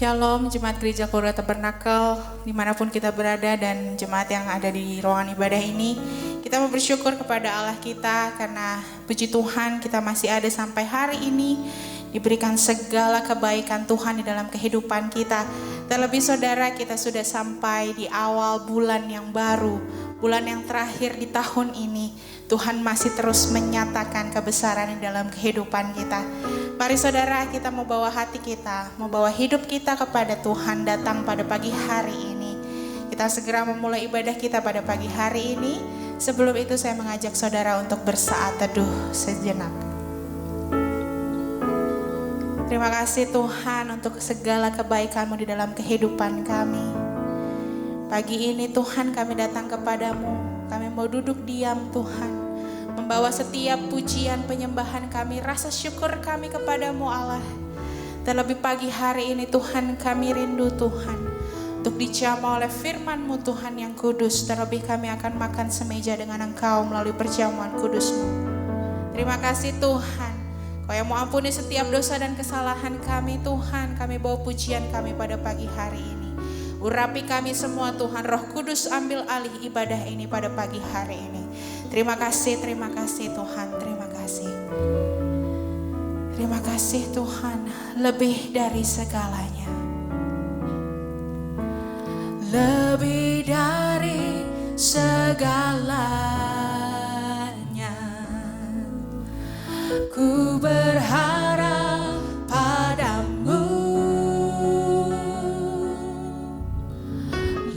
Shalom Jemaat Gereja Keluarga Tabernakel dimanapun kita berada dan jemaat yang ada di ruangan ibadah ini. Kita mau bersyukur kepada Allah kita karena puji Tuhan kita masih ada sampai hari ini. Diberikan segala kebaikan Tuhan di dalam kehidupan kita. Terlebih saudara, kita sudah sampai di awal bulan yang baru, bulan yang terakhir di tahun ini. Tuhan masih terus menyatakan kebesaran di dalam kehidupan kita. Mari saudara, kita mau bawa hati kita, mau bawa hidup kita kepada Tuhan datang pada pagi hari ini. Kita segera memulai ibadah kita pada pagi hari ini. Sebelum itu saya mengajak saudara untuk bersaat teduh sejenak. Terima kasih Tuhan untuk segala kebaikan-Mu di dalam kehidupan kami. Pagi ini Tuhan kami datang kepadamu. Kami mau duduk diam Tuhan, membawa setiap pujian penyembahan kami, rasa syukur kami kepadamu Allah. Terlebih pagi hari ini Tuhan kami rindu Tuhan, untuk dijamah oleh firman-Mu Tuhan yang kudus. Terlebih kami akan makan semeja dengan Engkau melalui perjamuan kudus-Mu. Terima kasih Tuhan, Kau yang mau ampuni setiap dosa dan kesalahan kami Tuhan. Kami bawa pujian kami pada pagi hari ini. Urapi kami semua Tuhan, Roh Kudus ambil alih ibadah ini pada pagi hari ini. Terima kasih Tuhan, terima kasih. Terima kasih Tuhan, lebih dari segalanya. Lebih dari segalanya. Ku berharap padamu.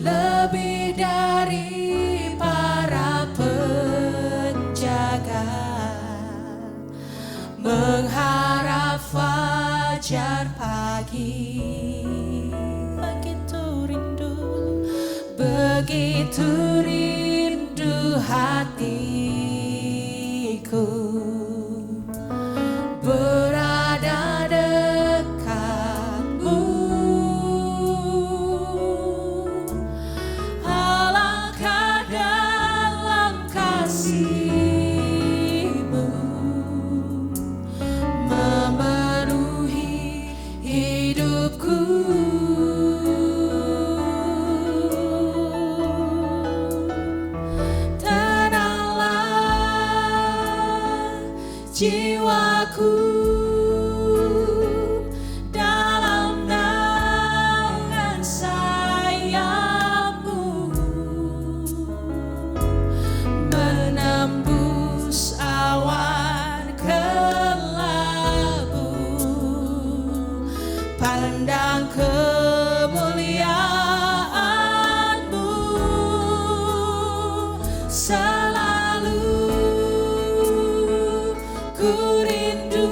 Lebih dari para penjaga, mengharap fajar pagi. Begitu rindu hatiku berada dekatmu. Alangkah dalam kasih-Mu memenuhi hidupku. Jiwaku dalam naungan sayap-Mu, menembus awan kelabu, pandang kemuliaan-Mu. Ku rindu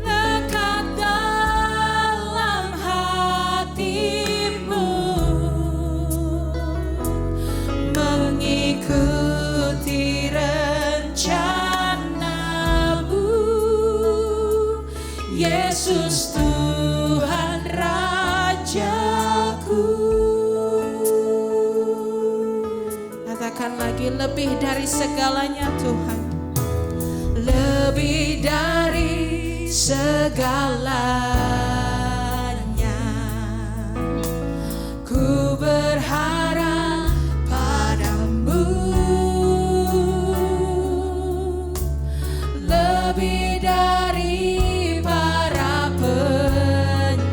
dekat dalam hati-Mu, mengikuti rencana-Mu. Yesus Tuhan Rajaku. Katakan lagi, lebih dari segalanya Tuhan. Lebih dari segalanya, ku berharap padamu. Lebih dari para penjaga,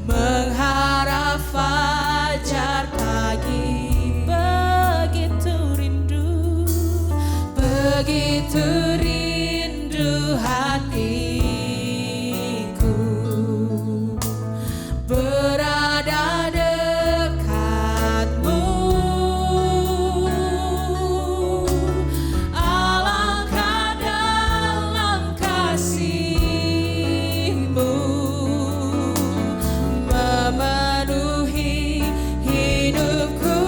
mengharap fajar pagi. Begitu rindu hatiku berada dekat-Mu. Alangkah dalam kasih-Mu memenuhi hidupku.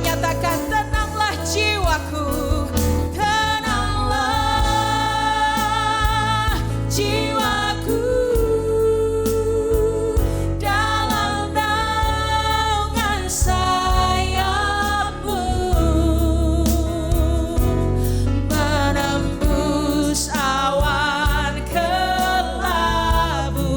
nyatakan, tenanglah jiwaku, tenanglah jiwaku, dalam naungan sayap-Mu, menembus awan kelabu,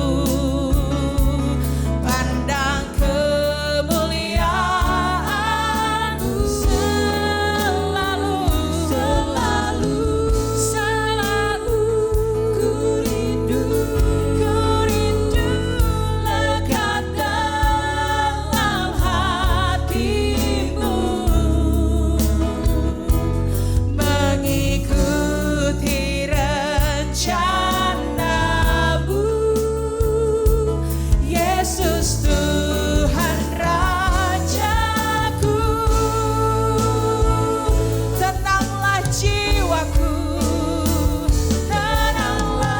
pandang kemuliaan-Mu selalu, selalu, selalu. Ku rindu lekat dalam hati-Mu, mengikuti rencana-Mu, Yesus Tuhan Rajaku. Tenanglah jiwaku, tenanglah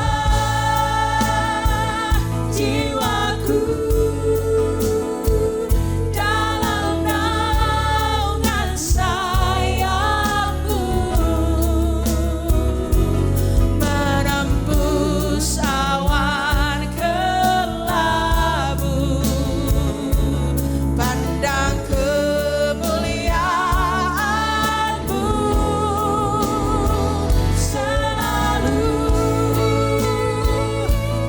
jiwaku, dalam naungan sayap-Mu, menembus awan kelabu, pandang kemuliaan-Mu selalu.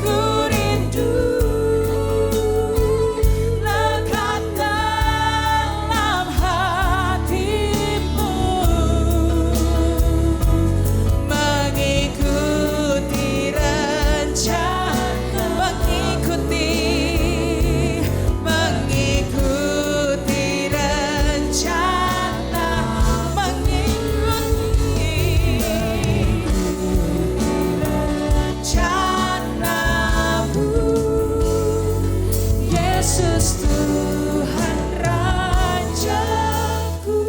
Ku rindu lekat dalam hati-Mu, mengikuti rencana, mengikuti rencana, rencana-Mu, Yesus Tuhan Rajaku.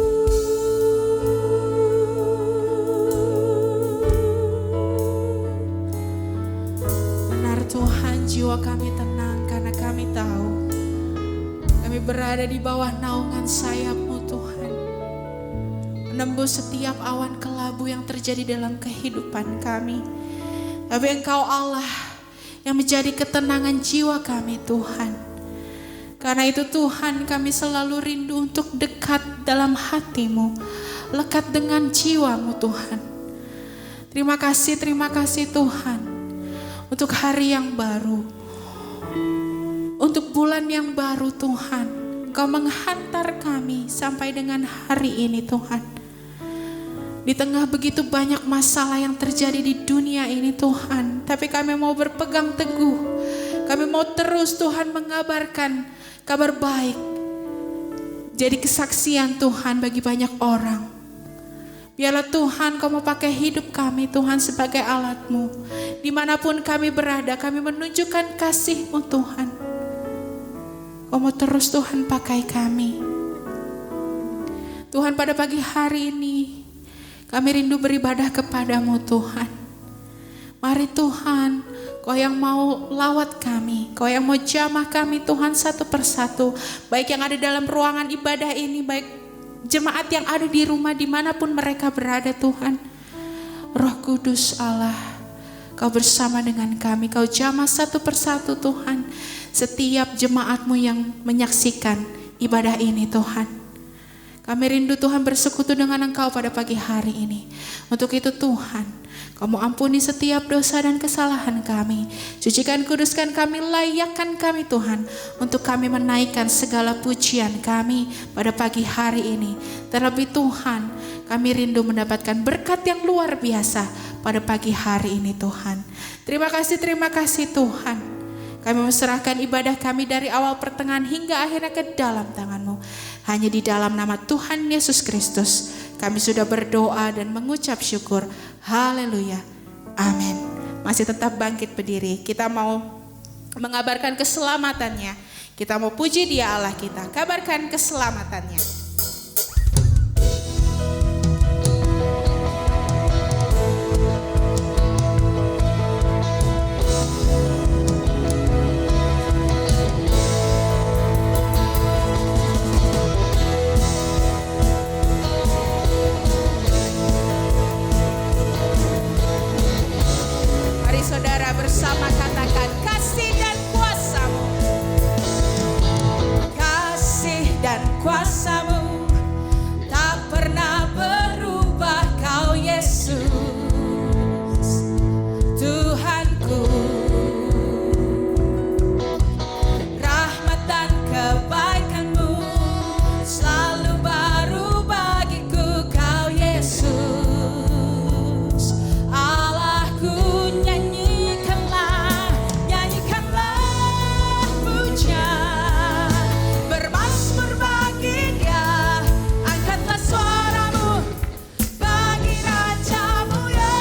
Benar Tuhan, jiwa kami tenang karena kami tahu kami berada di bawah naungan sayap-Mu Tuhan, menembus setiap awan kelabu yang terjadi dalam kehidupan kami. Tapi Engkau Allah yang menjadi ketenangan jiwa kami Tuhan. Karena itu Tuhan, kami selalu rindu untuk dekat dalam hati-Mu, lekat dengan jiwa-Mu Tuhan. Terima kasih Tuhan untuk hari yang baru, untuk bulan yang baru Tuhan. Engkau menghantar kami sampai dengan hari ini Tuhan. Di tengah begitu banyak masalah yang terjadi di dunia ini Tuhan, tapi kami mau berpegang teguh. Kami mau terus Tuhan mengabarkan kabar baik, jadi kesaksian Tuhan bagi banyak orang. Biarlah Tuhan Kau mau pakai hidup kami Tuhan sebagai alat-Mu. Dimanapun kami berada, kami menunjukkan kasih-Mu Tuhan. Kau mau terus Tuhan pakai kami. Tuhan, pada pagi hari ini kami rindu beribadah kepada-Mu Tuhan. Mari Tuhan, Kau yang mau lawat kami, Kau yang mau jamah kami Tuhan satu persatu. Baik yang ada dalam ruangan ibadah ini, baik jemaat yang ada di rumah dimanapun mereka berada Tuhan. Roh Kudus Allah, Kau bersama dengan kami, Kau jamah satu persatu Tuhan. Setiap jemaat-Mu yang menyaksikan ibadah ini Tuhan. Kami rindu Tuhan bersekutu dengan Engkau pada pagi hari ini. Untuk itu Tuhan, Kau mau ampuni setiap dosa dan kesalahan kami. Sucikan, kuduskan kami, layakkan kami Tuhan. Untuk kami menaikkan segala pujian kami pada pagi hari ini. Terlebih Tuhan, kami rindu mendapatkan berkat yang luar biasa pada pagi hari ini Tuhan. Terima kasih Tuhan. Kami menserahkan ibadah kami dari awal pertengahan hingga akhirnya ke dalam tangan-Mu. Hanya di dalam nama Tuhan Yesus Kristus kami sudah berdoa dan mengucap syukur. Haleluya. Amin. Masih tetap bangkit berdiri. Kita mau mengabarkan keselamatannya. Kita mau puji Dia Allah kita. Kabarkan keselamatannya. bersama katakan kasih dan kuasa-Mu. Kasih dan kuasa-Mu tak pernah berubah, Kau Yesus Tuhanku. Rahmat dan kebaikan-Mu selalu baru bagiku, Kau Yesus Allahku. Nyanyikanlah, nyanyikanlah pujian, bermazmur bagi Dia, angkatlah suaramu bagi Raja-Mu ya.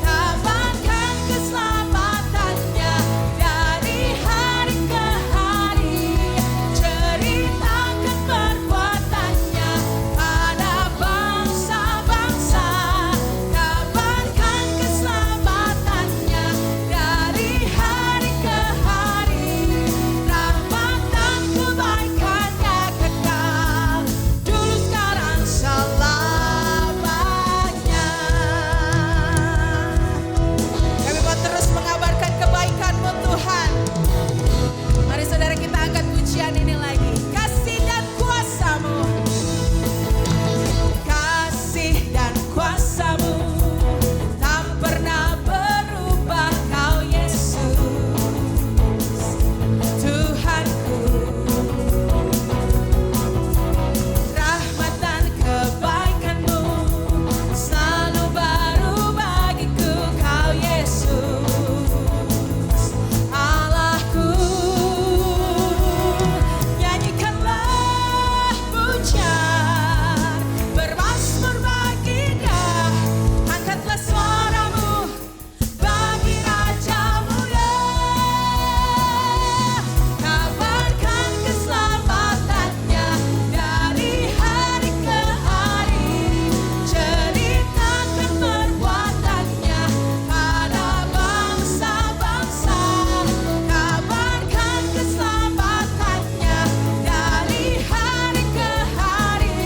Kabarkan keselamatannya dari hari ke hari, ceritakan perbuatannya pada bangsa-bangsa. Kabarkan keselamatannya dari hari ke hari, rahmat dan kebaikannya kekal dulu sekarang selamanya. Kami mau terus mengabarkan kebaikan-Mu Tuhan. Mari saudara kita angkat pujian ini lagi. Kasih dan kuasa-Mu, kasih dan kuasa-Mu tak pernah berubah, Kau Yesus Tuhanku. Rahmat dan kebaikan-Mu selalu baru bagiku, Kau Yesus Allahku. Nyanyikanlah pujian, bermazmur bagi Dia, angkatlah suaramu bagi Raja-Mu ya. Kabarkan keselamatannya dari hari ke hari, ceritakan perbuatannya pada bangsa-bangsa. Kabarkan keselamatannya dari hari ke hari,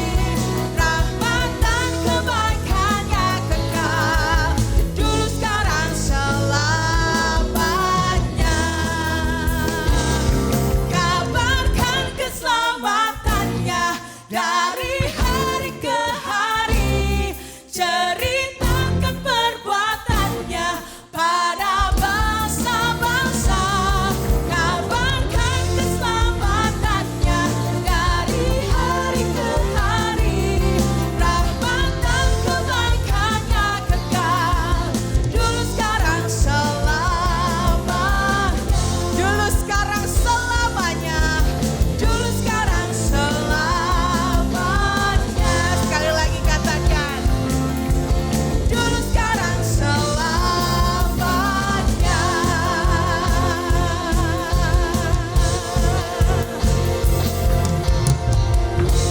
rahmat dan kebaikannya kekal dulu sekarang selamanya. Kabarkan keselamatannya dari hari ke hari, ceritakan perbuatannya pada bangsa-bangsa. Kabarkan keselamatannya dari hari ke hari, rahmat dan kebaikannya kekal dulu sekarang selamanya. Dulu sekarang selamanya, dulu sekarang selamanya. Sekali lagi katakan, dulu sekarang selamanya.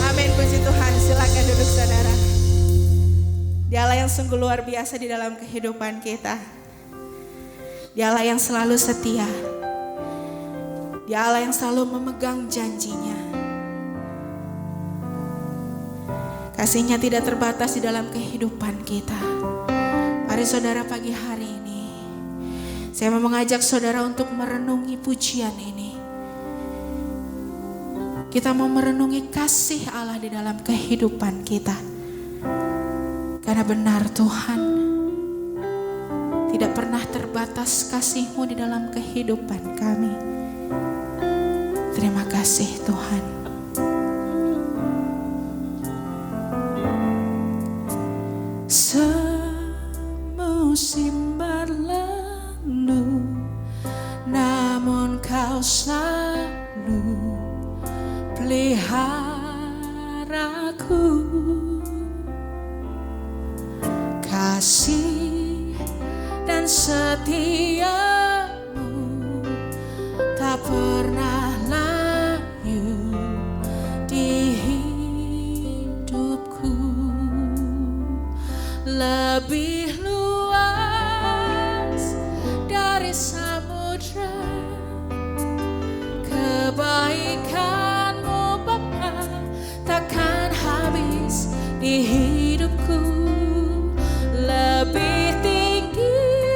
Amin, puji Tuhan. Silakan duduk saudara. Dia Allah yang sungguh luar biasa di dalam kehidupan kita. Dia Allah yang selalu setia. Dia Allah yang selalu memegang janjinya. Kasih-Nya tidak terbatas di dalam kehidupan kita. Mari saudara, pagi hari ini saya mau mengajak saudara untuk merenungi pujian ini. Kita mau merenungi kasih Allah di dalam kehidupan kita. Karena benar Tuhan, tidak pernah terbatas kasih-Mu di dalam kehidupan kami. Terima kasih Tuhan. Semusim berlalu, namun Kau selalu peliharaku. Kasih dan setia-Mu tak pernah layu di hidupku. Lebih luas dari samudra, kebaikan-Mu Bapa takkan habis di hidupku. Lebih tinggi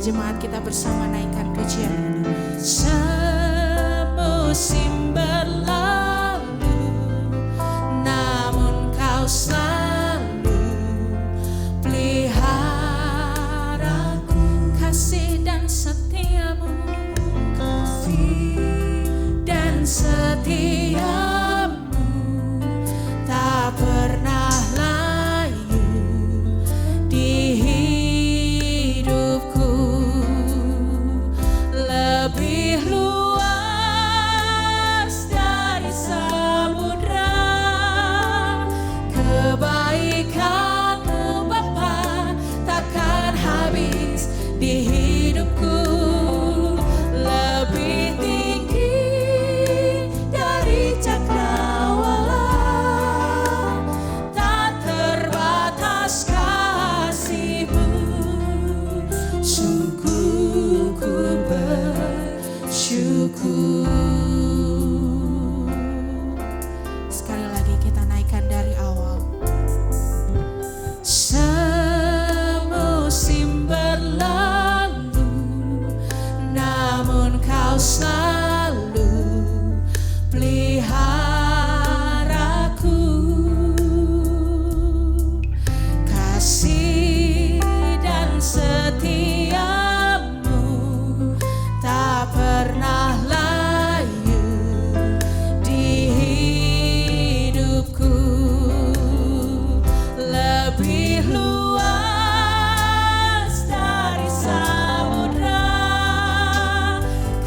jemaat kita bersama naikkan pujian ini. Semusim berlalu, namun kau selalu peliharaku. Kasih dan setiamu, tak pernah layu di hidupku. Lebih luas dari samudra kebaikanmu Bapa, takkan habis di hidupku. Lebih tinggi dari cakrawala, tak terbatas kasih-Mu. Sungguh ku bersyukur. Sekali lagi kita naikkan dari awal. Semusim berlalu, namun kau selalu peliharaku. Kasih dan setiamu tak pernah layu di hidupku. Lebih luas dari samudra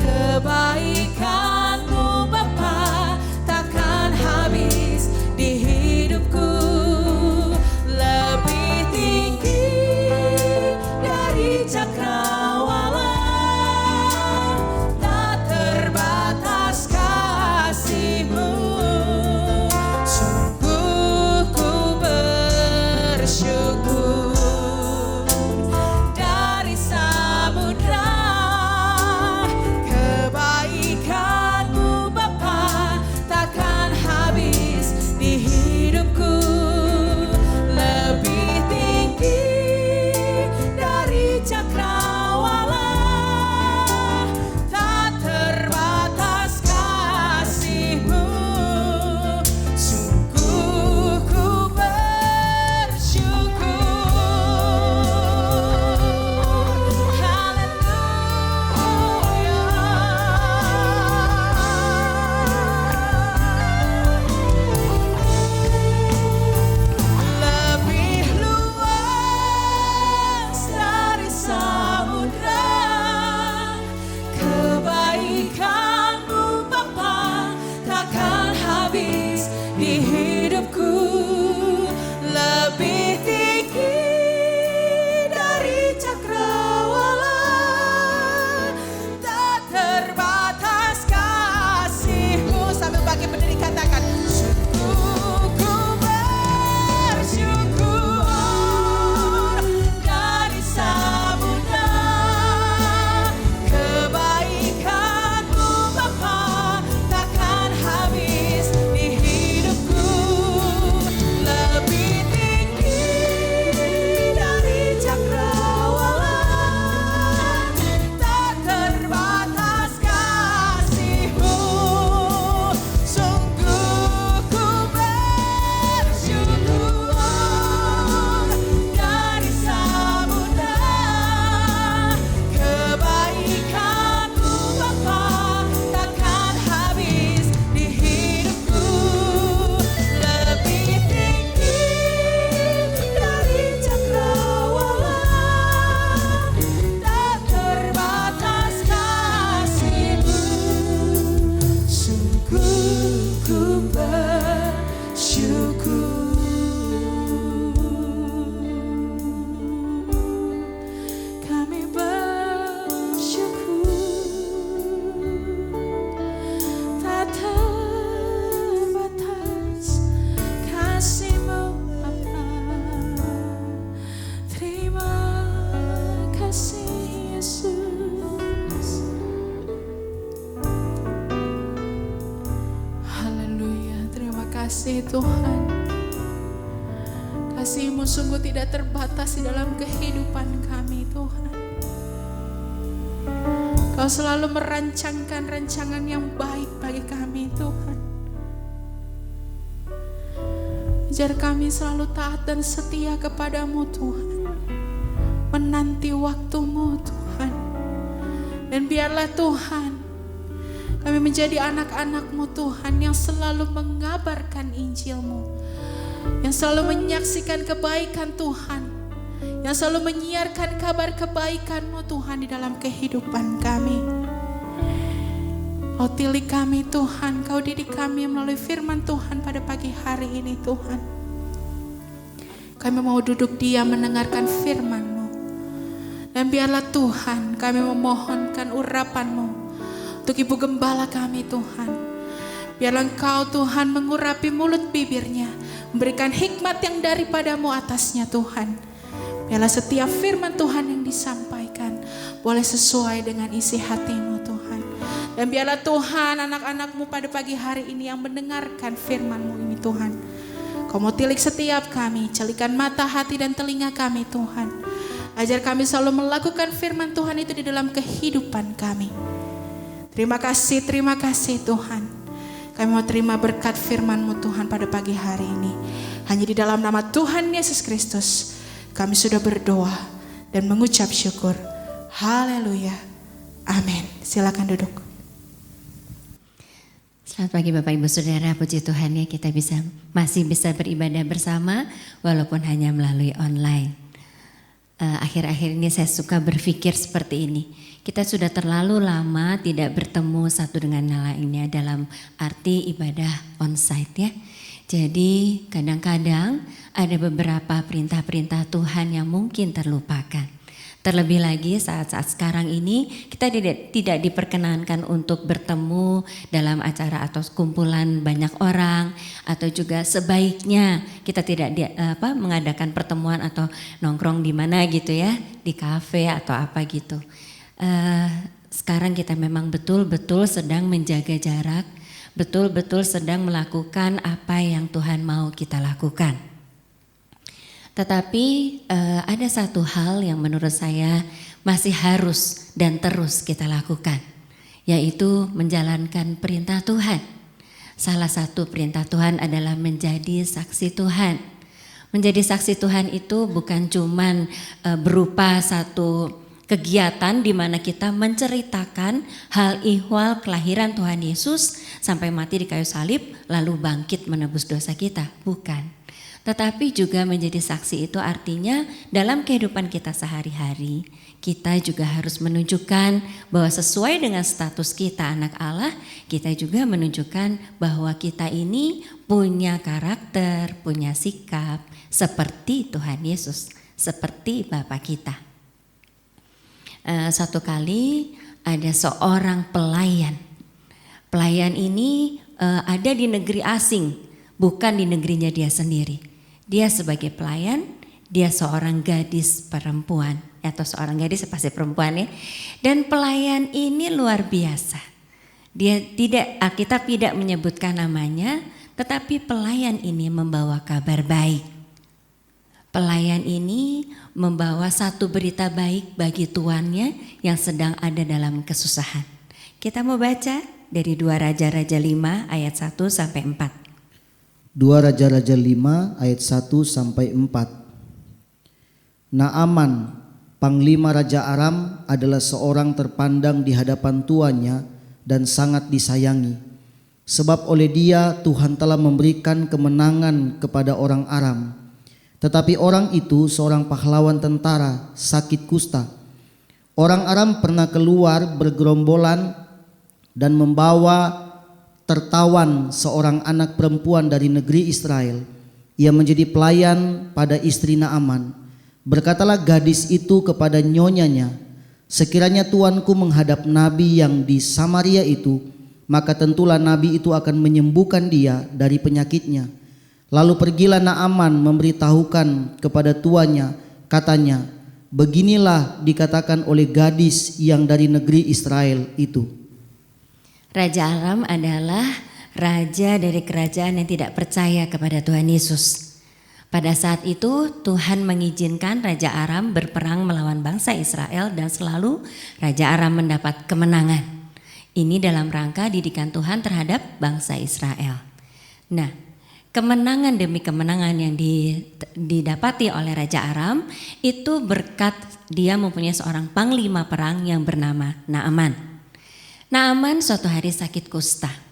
kebaikanmu Bapa, takkan habis di hidupku. Lebih tinggi dari cakrawala, tak terbatas kasih-Mu. Sungguh ku bersyukur. Dari samudra kebaikanmu Bapa, takkan habis di hidupku. Lebih tinggi dari cakrawala, tak terbatas kasih-Mu. Sungguh ku bersyukur. Lebih luas dari samudra kebaikanmu Bapa, takkan habis di hidupku. Lebih tinggi dari cakrawala, tak terbatas kasih-Mu. Sambil bagi berdiri katakan, Sungguh ku bersyukur. Dari samudra kebaikanmu Bapa, takkan habis di hidupku. Lebih tinggi dari cakrawala, tak terbatas kasih-Mu. Sungguh ku bersyukur. Dari samudra kebaikanmu Bapa, takkan habis di hidupku. Lebih tinggi dari cakrawala, tak terbatas kasih-Mu. Sungguh ku bersyukur. Kami bersyukur. Tak terbatas kasih-Mu Bapa. Terima kasih Yesus. haleluya. Terima kasih Tuhan. Kasih-Mu sungguh tidak terbatas di dalam kehidupan kami Tuhan. Kau selalu merancangkan rancangan yang baik bagi kami Tuhan. Ajar kami selalu taat dan setia kepadamu Tuhan. Menanti waktumu Tuhan. Dan biarlah Tuhan, kami menjadi anak-anak-Mu Tuhan yang selalu mengabarkan Injil-Mu. Yang selalu menyaksikan kebaikan Tuhan. Yang selalu menyiarkan kabar kebaikan-Mu Tuhan di dalam kehidupan kami. Kau tilik kami Tuhan, Kau didik kami melalui firman Tuhan pada pagi hari ini Tuhan. Kami mau duduk diam mendengarkan firman-Mu. Dan biarlah Tuhan kami memohonkan urapan-Mu untuk Ibu Gembala kami Tuhan. Biarlah Engkau Tuhan mengurapi mulut bibirnya, memberikan hikmat yang daripada-Mu atasnya Tuhan. Biarlah setiap firman Tuhan yang disampaikan boleh sesuai dengan isi hati-Mu Tuhan. Dan biarlah Tuhan anak-anak-Mu pada pagi hari ini yang mendengarkan firman-Mu ini Tuhan. Kau mau tilik setiap kami, celikan mata, hati dan telinga kami Tuhan. Ajar kami selalu melakukan firman Tuhan itu di dalam kehidupan kami. Terima kasih Tuhan. Kami mau terima berkat firman-Mu Tuhan pada pagi hari ini. Hanya di dalam nama Tuhan Yesus Kristus kami sudah berdoa dan mengucap syukur. Haleluya. Amin. Silakan duduk. Selamat pagi Bapak Ibu Saudara, puji Tuhan ya kita masih bisa beribadah bersama walaupun hanya melalui online. Akhir-akhir ini saya suka berpikir seperti ini. Kita sudah terlalu lama tidak bertemu satu dengan yang lainnya dalam arti ibadah onsite ya. Jadi kadang-kadang ada beberapa perintah-perintah Tuhan yang mungkin terlupakan. Terlebih lagi saat-saat sekarang ini kita tidak diperkenankan untuk bertemu dalam acara atau kumpulan banyak orang, atau juga sebaiknya kita tidak mengadakan pertemuan atau nongkrong di mana gitu ya, di kafe atau apa gitu. Sekarang kita memang betul-betul sedang menjaga jarak, betul-betul sedang melakukan apa yang Tuhan mau kita lakukan. Tetapi ada satu hal yang menurut saya masih harus dan terus kita lakukan, yaitu menjalankan perintah Tuhan. Salah satu perintah Tuhan adalah menjadi saksi Tuhan. Menjadi saksi Tuhan itu bukan cuman berupa satu kegiatan di mana kita menceritakan hal ihwal kelahiran Tuhan Yesus sampai mati di kayu salib lalu bangkit menebus dosa kita, bukan. Tetapi juga menjadi saksi itu artinya dalam kehidupan kita sehari-hari kita juga harus menunjukkan bahwa sesuai dengan status kita anak Allah, kita juga menunjukkan bahwa kita ini punya karakter, punya sikap seperti Tuhan Yesus, seperti Bapa kita. Satu kali ada seorang pelayan. Pelayan ini ada di negeri asing, bukan di negerinya dia sendiri. Dia sebagai pelayan, dia seorang gadis perempuan, atau seorang gadis pasti perempuan ya. Dan pelayan ini luar biasa. Alkitab tidak menyebutkan namanya, tetapi pelayan ini membawa kabar baik. Pelayan ini membawa satu berita baik bagi tuannya yang sedang ada dalam kesusahan. Kita mau baca dari 2 Raja-Raja 5 ayat 1 sampai 4. 2 Raja-Raja 5 ayat 1 sampai 4. Naaman, panglima Raja Aram, adalah seorang terpandang di hadapan tuannya dan sangat disayangi. Sebab oleh dia Tuhan telah memberikan kemenangan kepada orang Aram. Tetapi orang itu seorang pahlawan tentara, sakit kusta. Orang Aram pernah keluar bergerombolan dan membawa tertawan seorang anak perempuan dari negeri Israel. Ia menjadi pelayan pada istri Naaman. Berkatalah gadis itu kepada nyonyanya, sekiranya tuanku menghadap nabi yang di Samaria itu, maka tentulah nabi itu akan menyembuhkan dia dari penyakitnya. Lalu pergilah Naaman memberitahukan kepada tuannya, katanya, beginilah dikatakan oleh gadis yang dari negeri Israel itu. Raja Aram adalah raja dari kerajaan yang tidak percaya kepada Tuhan Yesus. Pada saat itu Tuhan mengizinkan Raja Aram berperang melawan bangsa Israel dan selalu Raja Aram mendapat kemenangan. Ini dalam rangka didikan Tuhan terhadap bangsa Israel. Nah, kemenangan demi kemenangan yang didapati oleh Raja Aram itu berkat dia mempunyai seorang panglima perang yang bernama Naaman. Naaman suatu hari sakit kusta.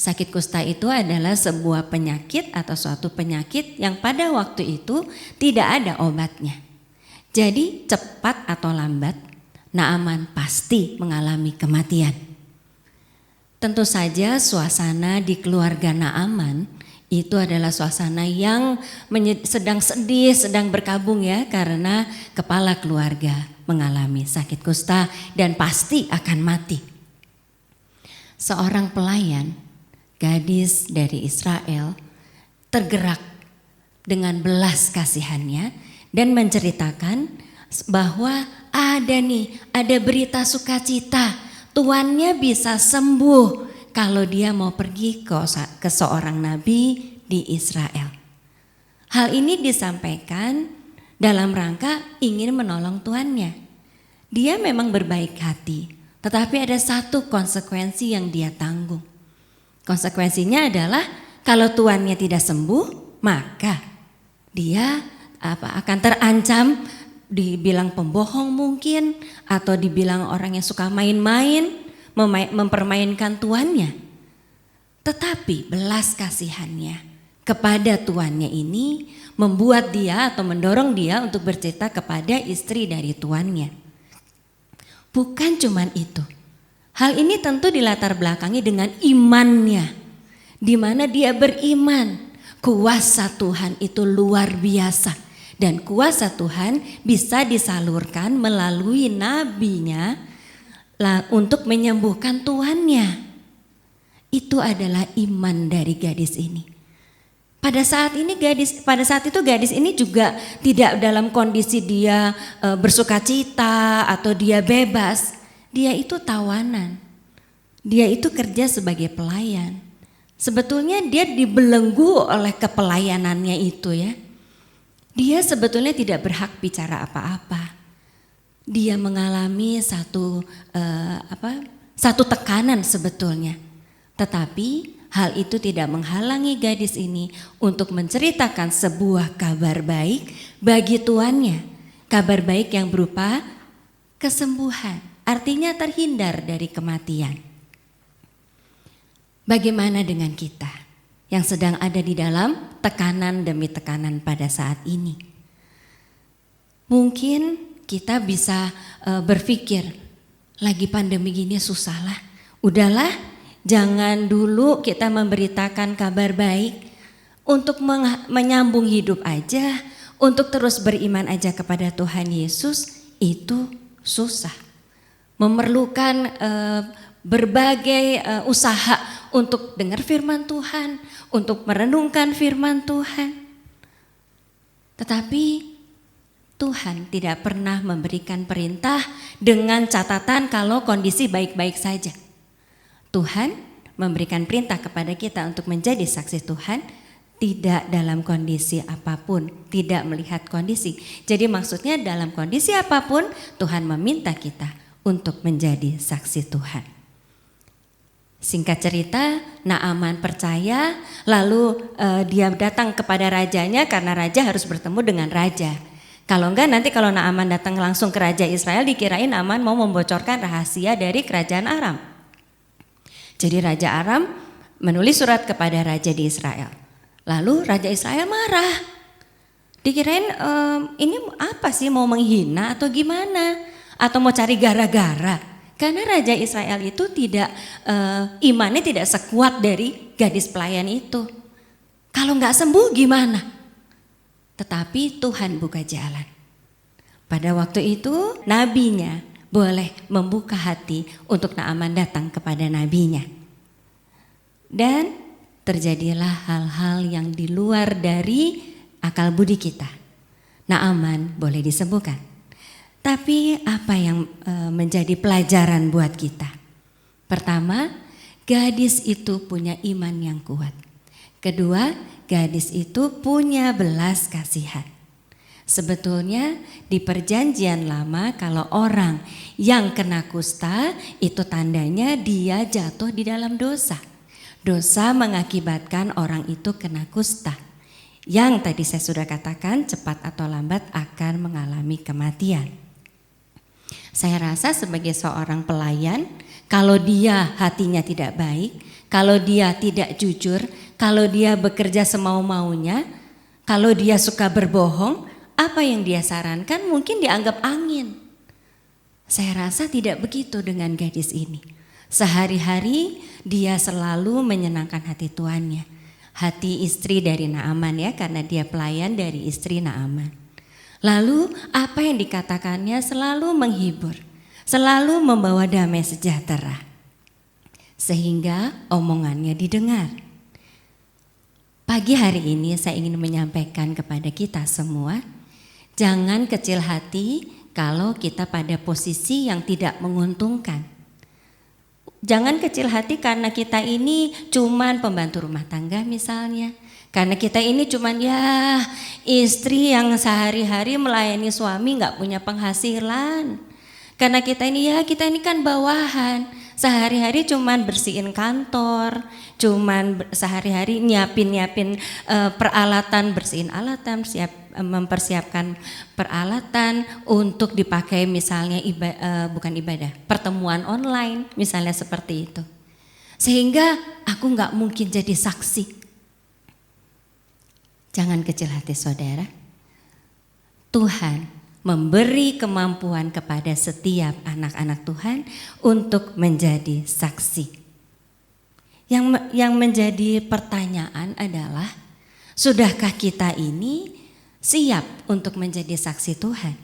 Sakit kusta itu adalah sebuah penyakit atau suatu penyakit yang pada waktu itu tidak ada obatnya. Jadi cepat atau lambat Naaman pasti mengalami kematian. Tentu saja suasana di keluarga Naaman itu adalah suasana yang sedang sedih, sedang berkabung ya, karena kepala keluarga mengalami sakit kusta dan pasti akan mati. Seorang pelayan, gadis dari Israel, tergerak dengan belas kasihannya dan menceritakan bahwa ada berita sukacita, tuannya bisa sembuh kalau dia mau pergi ke seorang nabi di Israel. Hal ini disampaikan dalam rangka ingin menolong tuannya. Dia memang berbaik hati, tetapi ada satu konsekuensi yang dia tanggung. Konsekuensinya adalah kalau tuannya tidak sembuh, maka dia akan terancam, dibilang pembohong mungkin, atau dibilang orang yang suka main-main, mempermainkan tuannya. Tetapi belas kasihannya kepada tuannya ini membuat dia atau mendorong dia untuk bercerita kepada istri dari tuannya. Bukan cuman itu. Hal ini tentu dilatar belakangi dengan imannya, di mana dia beriman kuasa Tuhan itu luar biasa dan kuasa Tuhan bisa disalurkan melalui nabinya untuk menyembuhkan tuannya. Itu adalah iman dari gadis ini. Pada saat itu gadis ini juga tidak dalam kondisi dia bersukacita atau dia bebas. Dia itu tawanan, dia itu kerja sebagai pelayan. Sebetulnya dia dibelenggu oleh kepelayanannya itu ya. Dia sebetulnya tidak berhak bicara apa-apa. Dia mengalami satu tekanan sebetulnya. Tetapi hal itu tidak menghalangi gadis ini untuk menceritakan sebuah kabar baik bagi tuannya. Kabar baik yang berupa kesembuhan. Artinya terhindar dari kematian. Bagaimana dengan kita yang sedang ada di dalam tekanan demi tekanan pada saat ini? Mungkin kita bisa berpikir, lagi pandemi gini susah lah. Udahlah, jangan dulu kita memberitakan kabar baik. Untuk menyambung hidup aja, untuk terus beriman aja kepada Tuhan Yesus, itu susah. Memerlukan berbagai usaha untuk dengar firman Tuhan, untuk merenungkan firman Tuhan. Tetapi Tuhan tidak pernah memberikan perintah dengan catatan kalau kondisi baik-baik saja. Tuhan memberikan perintah kepada kita untuk menjadi saksi Tuhan tidak dalam kondisi apapun, tidak melihat kondisi. Jadi maksudnya dalam kondisi apapun Tuhan meminta kita untuk menjadi saksi Tuhan. Singkat cerita, Naaman percaya, lalu dia datang kepada rajanya karena raja harus bertemu dengan raja. Kalau enggak nanti kalau Naaman datang langsung ke raja Israel dikirain Naaman mau membocorkan rahasia dari kerajaan Aram. Jadi raja Aram menulis surat kepada raja di Israel. Lalu raja Israel marah. Dikirain ini apa sih, mau menghina atau gimana? Atau mau cari gara-gara, karena Raja Israel itu tidak imannya tidak sekuat dari gadis pelayan itu. Kalau nggak sembuh gimana? Tetapi Tuhan buka jalan. Pada waktu itu nabinya boleh membuka hati untuk Naaman datang kepada nabinya. Dan terjadilah hal-hal yang di luar dari akal budi kita. Naaman boleh disembuhkan. Tapi apa yang menjadi pelajaran buat kita? Pertama, gadis itu punya iman yang kuat. Kedua, gadis itu punya belas kasihan. Sebetulnya di perjanjian lama kalau orang yang kena kusta itu tandanya dia jatuh di dalam dosa. Dosa mengakibatkan orang itu kena kusta. Yang tadi saya sudah katakan cepat atau lambat akan mengalami kematian. Saya rasa sebagai seorang pelayan, kalau dia hatinya tidak baik, kalau dia tidak jujur, kalau dia bekerja semau-maunya, kalau dia suka berbohong, apa yang dia sarankan mungkin dianggap angin. Saya rasa tidak begitu dengan gadis ini. Sehari-hari dia selalu menyenangkan hati tuannya. Hati istri dari Naaman ya, karena dia pelayan dari istri Naaman. Lalu apa yang dikatakannya selalu menghibur, selalu membawa damai sejahtera. Sehingga omongannya didengar. Pagi hari ini saya ingin menyampaikan kepada kita semua, jangan kecil hati kalau kita pada posisi yang tidak menguntungkan. Jangan kecil hati karena kita ini cuman pembantu rumah tangga misalnya. Karena kita ini cuman ya istri yang sehari-hari melayani suami gak punya penghasilan. Karena kita ini kan bawahan. Sehari-hari cuman bersihin kantor, cuman sehari-hari nyiapin peralatan, bersihin alatan, mempersiapkan peralatan untuk dipakai misalnya pertemuan online misalnya seperti itu. Sehingga aku nggak mungkin jadi saksi. Jangan kecil hati saudara. Tuhan memberi kemampuan kepada setiap anak-anak Tuhan untuk menjadi saksi. Yang menjadi pertanyaan adalah, sudahkah kita ini siap untuk menjadi saksi Tuhan?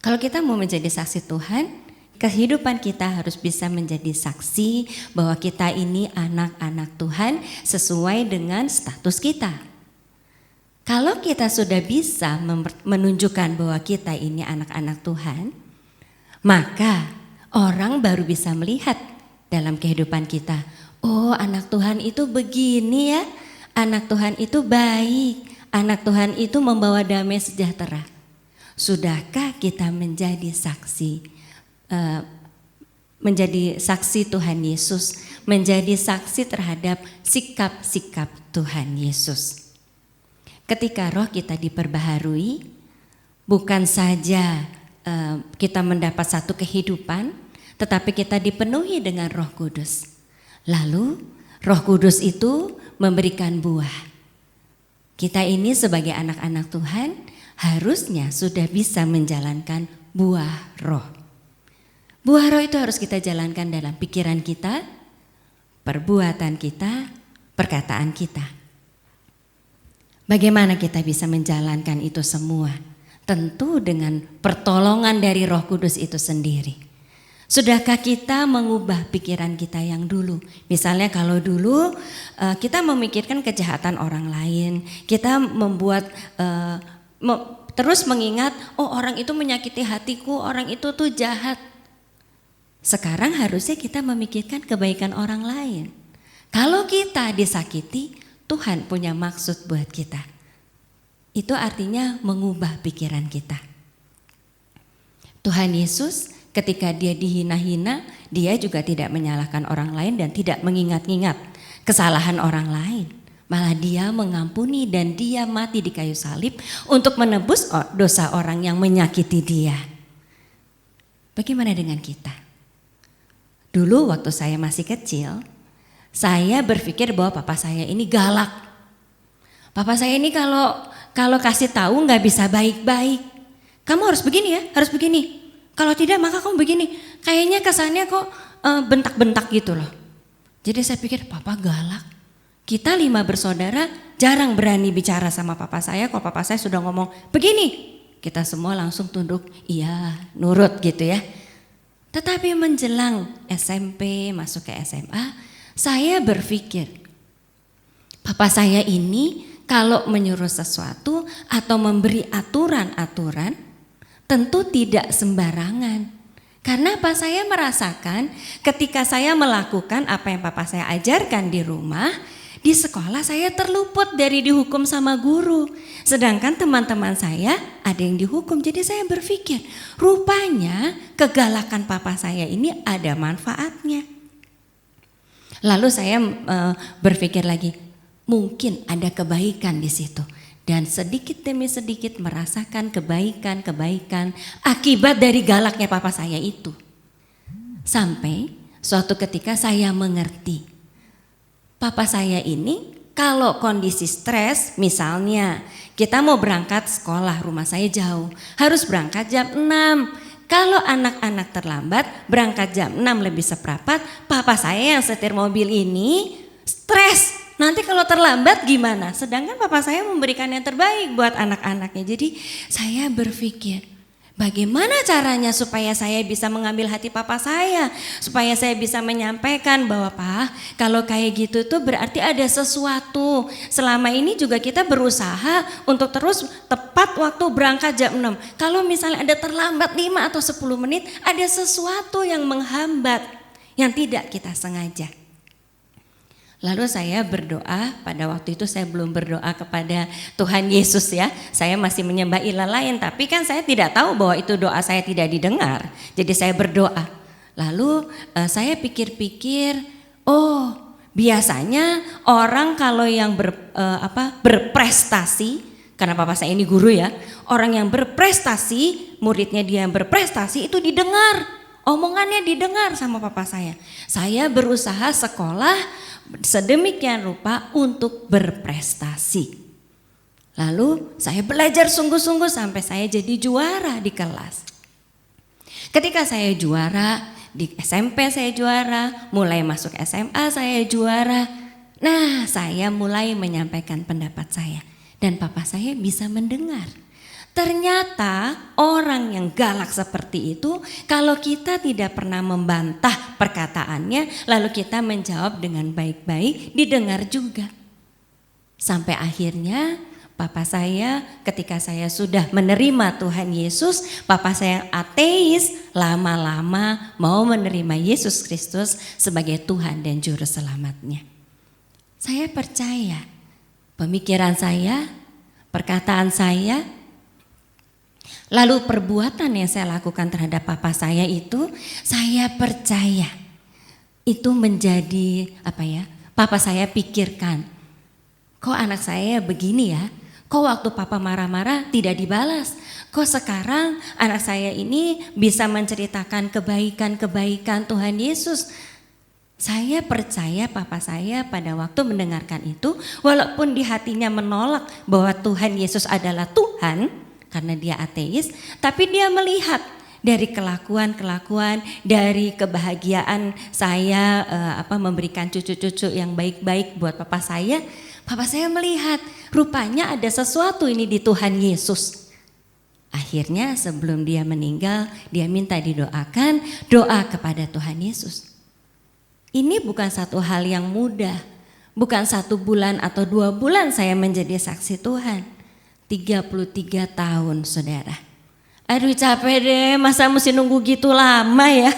Kalau kita mau menjadi saksi Tuhan, kehidupan kita harus bisa menjadi saksi bahwa kita ini anak-anak Tuhan sesuai dengan status kita. Kalau kita sudah bisa menunjukkan bahwa kita ini anak-anak Tuhan, maka orang baru bisa melihat dalam kehidupan kita, oh anak Tuhan itu begini ya, anak Tuhan itu baik, anak Tuhan itu membawa damai sejahtera. Sudahkah kita menjadi saksi Tuhan Yesus, menjadi saksi terhadap sikap-sikap Tuhan Yesus? Ketika roh kita diperbaharui, bukan saja kita mendapat satu kehidupan, tetapi kita dipenuhi dengan Roh Kudus. Lalu Roh Kudus itu memberikan buah. Kita ini sebagai anak-anak Tuhan harusnya sudah bisa menjalankan buah roh. Buah roh itu harus kita jalankan dalam pikiran kita, perbuatan kita, perkataan kita. Bagaimana kita bisa menjalankan itu semua? Tentu dengan pertolongan dari Roh Kudus itu sendiri. Sudahkah kita mengubah pikiran kita yang dulu? Misalnya kalau dulu kita memikirkan kejahatan orang lain, kita membuat terus mengingat, oh orang itu menyakiti hatiku, orang itu tuh jahat. Sekarang harusnya kita memikirkan kebaikan orang lain. Kalau kita disakiti, Tuhan punya maksud buat kita. Itu artinya mengubah pikiran kita. Tuhan Yesus ketika dia dihina-hina, dia juga tidak menyalahkan orang lain dan tidak mengingat-ingat kesalahan orang lain. Malah dia mengampuni dan dia mati di kayu salib untuk menebus dosa orang yang menyakiti dia. Bagaimana dengan kita? Dulu waktu saya masih kecil, saya berpikir bahwa papa saya ini galak. Papa saya ini kalau kasih tahu nggak bisa baik-baik. Kamu harus begini ya, harus begini. Kalau tidak maka kamu begini. Kayaknya kesannya kok bentak-bentak gitu loh. Jadi saya pikir papa galak. Kita 5 bersaudara jarang berani bicara sama papa saya. Kalau papa saya sudah ngomong begini, kita semua langsung tunduk, iya nurut gitu ya. Tetapi menjelang SMP masuk ke SMA, saya berpikir papa saya ini kalau menyuruh sesuatu atau memberi aturan-aturan tentu tidak sembarangan. Karena apa? Saya merasakan ketika saya melakukan apa yang papa saya ajarkan di rumah, Di sekolah saya terluput dari dihukum sama guru. Sedangkan teman-teman saya ada yang dihukum. Jadi saya berpikir, rupanya kegalakan papa saya ini ada manfaatnya. Lalu saya berpikir lagi, mungkin ada kebaikan di situ. Dan sedikit demi sedikit merasakan kebaikan-kebaikan akibat dari galaknya papa saya itu. Sampai suatu ketika saya mengerti, papa saya ini kalau kondisi stres, misalnya kita mau berangkat sekolah, rumah saya jauh, harus berangkat jam 6. Kalau anak-anak terlambat, berangkat jam 6 lebih seperempat, papa saya yang setir mobil ini stres. Nanti kalau terlambat gimana? Sedangkan papa saya memberikan yang terbaik buat anak-anaknya. Jadi saya berpikir, bagaimana caranya supaya saya bisa mengambil hati papa saya, supaya saya bisa menyampaikan bahwa Pak, kalau kayak gitu tuh berarti ada sesuatu. Selama ini juga kita berusaha untuk terus tepat waktu berangkat jam 6. Kalau misalnya ada terlambat 5 atau 10 menit, ada sesuatu yang menghambat yang tidak kita sengaja. Lalu saya berdoa, pada waktu itu saya belum berdoa kepada Tuhan Yesus ya. Saya masih menyembah ilah lain, tapi kan saya tidak tahu bahwa itu doa saya tidak didengar. Jadi saya berdoa. Lalu saya pikir-pikir, oh biasanya orang kalau yang berprestasi, karena papa saya ini guru ya, orang yang berprestasi, muridnya dia yang berprestasi itu didengar. Omongannya didengar sama papa saya. Saya berusaha sekolah sedemikian rupa untuk berprestasi. Lalu saya belajar sungguh-sungguh sampai saya jadi juara di kelas. Ketika saya juara, di SMP saya juara, mulai masuk SMA saya juara. Nah, saya mulai menyampaikan pendapat saya dan papa saya bisa mendengar. Ternyata orang yang galak seperti itu, kalau kita tidak pernah membantah perkataannya, lalu kita menjawab dengan baik-baik, didengar juga. Sampai akhirnya papa saya ketika saya sudah menerima Tuhan Yesus, papa saya yang ateis, lama-lama mau menerima Yesus Kristus sebagai Tuhan dan Juru Selamatnya. Saya percaya pemikiran saya, perkataan saya, lalu perbuatan yang saya lakukan terhadap papa saya itu, saya percaya itu menjadi papa saya pikirkan, kok anak saya begini ya, kok waktu papa marah-marah tidak dibalas, kok sekarang anak saya ini bisa menceritakan kebaikan-kebaikan Tuhan Yesus. Saya percaya papa saya pada waktu mendengarkan itu, walaupun di hatinya menolak bahwa Tuhan Yesus adalah Tuhan, karena dia ateis, tapi dia melihat dari kelakuan-kelakuan, dari kebahagiaan saya memberikan cucu-cucu yang baik-baik buat papa saya melihat rupanya ada sesuatu ini di Tuhan Yesus. Akhirnya sebelum dia meninggal, dia minta didoakan, doa kepada Tuhan Yesus. Ini bukan satu hal yang mudah, bukan 1 bulan atau 2 bulan saya menjadi saksi Tuhan. 33 tahun saudara. Aduh capek deh, masa mesti nunggu gitu lama ya.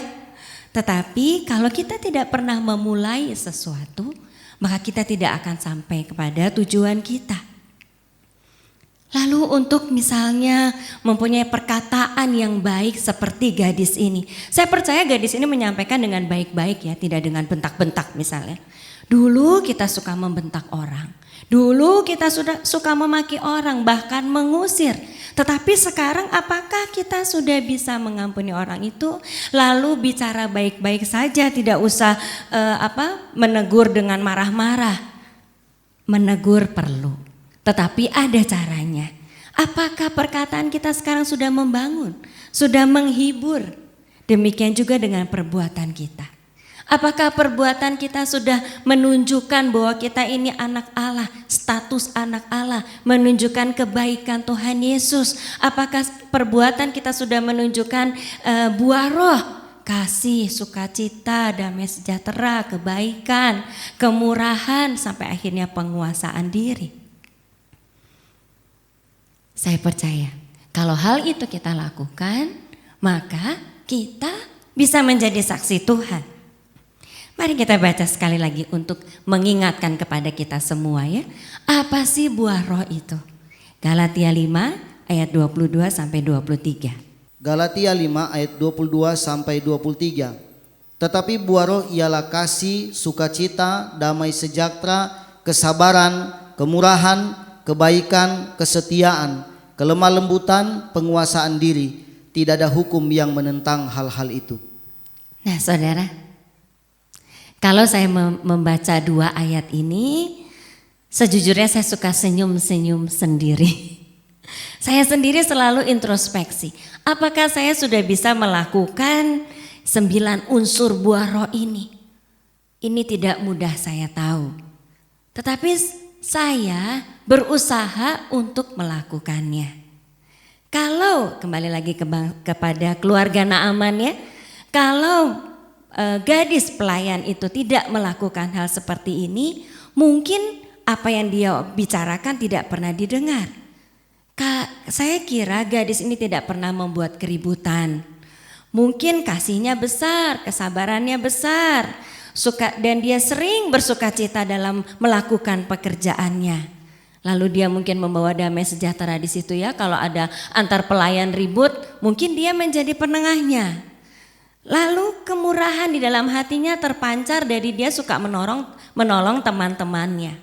Tetapi kalau kita tidak pernah memulai sesuatu, maka kita tidak akan sampai kepada tujuan kita. Lalu untuk misalnya mempunyai perkataan yang baik seperti gadis ini. Saya percaya gadis ini menyampaikan dengan baik-baik ya, tidak dengan bentak-bentak misalnya. Dulu kita suka membentak orang. Dulu kita sudah suka memaki orang, bahkan mengusir. Tetapi sekarang apakah kita sudah bisa mengampuni orang itu, lalu bicara baik-baik saja, tidak usah menegur dengan marah-marah. Menegur perlu, tetapi ada caranya. Apakah perkataan kita sekarang sudah membangun, sudah menghibur? Demikian juga dengan perbuatan kita. Apakah perbuatan kita sudah menunjukkan bahwa kita ini anak Allah, status anak Allah, menunjukkan kebaikan Tuhan Yesus? Apakah perbuatan kita sudah menunjukkan buah roh, kasih, sukacita, damai sejahtera, kebaikan, kemurahan, sampai akhirnya penguasaan diri? Saya percaya kalau hal itu kita lakukan, maka kita bisa menjadi saksi Tuhan. Mari kita baca sekali lagi untuk mengingatkan kepada kita semua ya. Apa sih buah roh itu? Galatia 5 ayat 22 sampai 23. Galatia 5 ayat 22 sampai 23. Tetapi buah roh ialah kasih, sukacita, damai sejahtera, kesabaran, kemurahan, kebaikan, kesetiaan, kelemah lembutan, penguasaan diri. Tidak ada hukum yang menentang hal-hal itu. Nah saudara, kalau saya membaca 2 ayat ini, sejujurnya saya suka senyum-senyum sendiri. Saya sendiri selalu introspeksi. Apakah saya sudah bisa melakukan 9 unsur buah roh ini? Ini tidak mudah saya tahu. Tetapi saya berusaha untuk melakukannya. Kalau kembali lagi kepada keluarga Naaman ya. Kalau gadis pelayan itu tidak melakukan hal seperti ini, mungkin apa yang dia bicarakan tidak pernah didengar. Saya kira gadis ini tidak pernah membuat keributan. Mungkin kasihnya besar, kesabarannya besar, dan dia sering bersukacita dalam melakukan pekerjaannya. Lalu dia mungkin membawa damai sejahtera di situ ya. Kalau ada antar pelayan ribut, mungkin dia menjadi penengahnya. Lalu kemurahan di dalam hatinya terpancar dari dia suka menolong teman-temannya.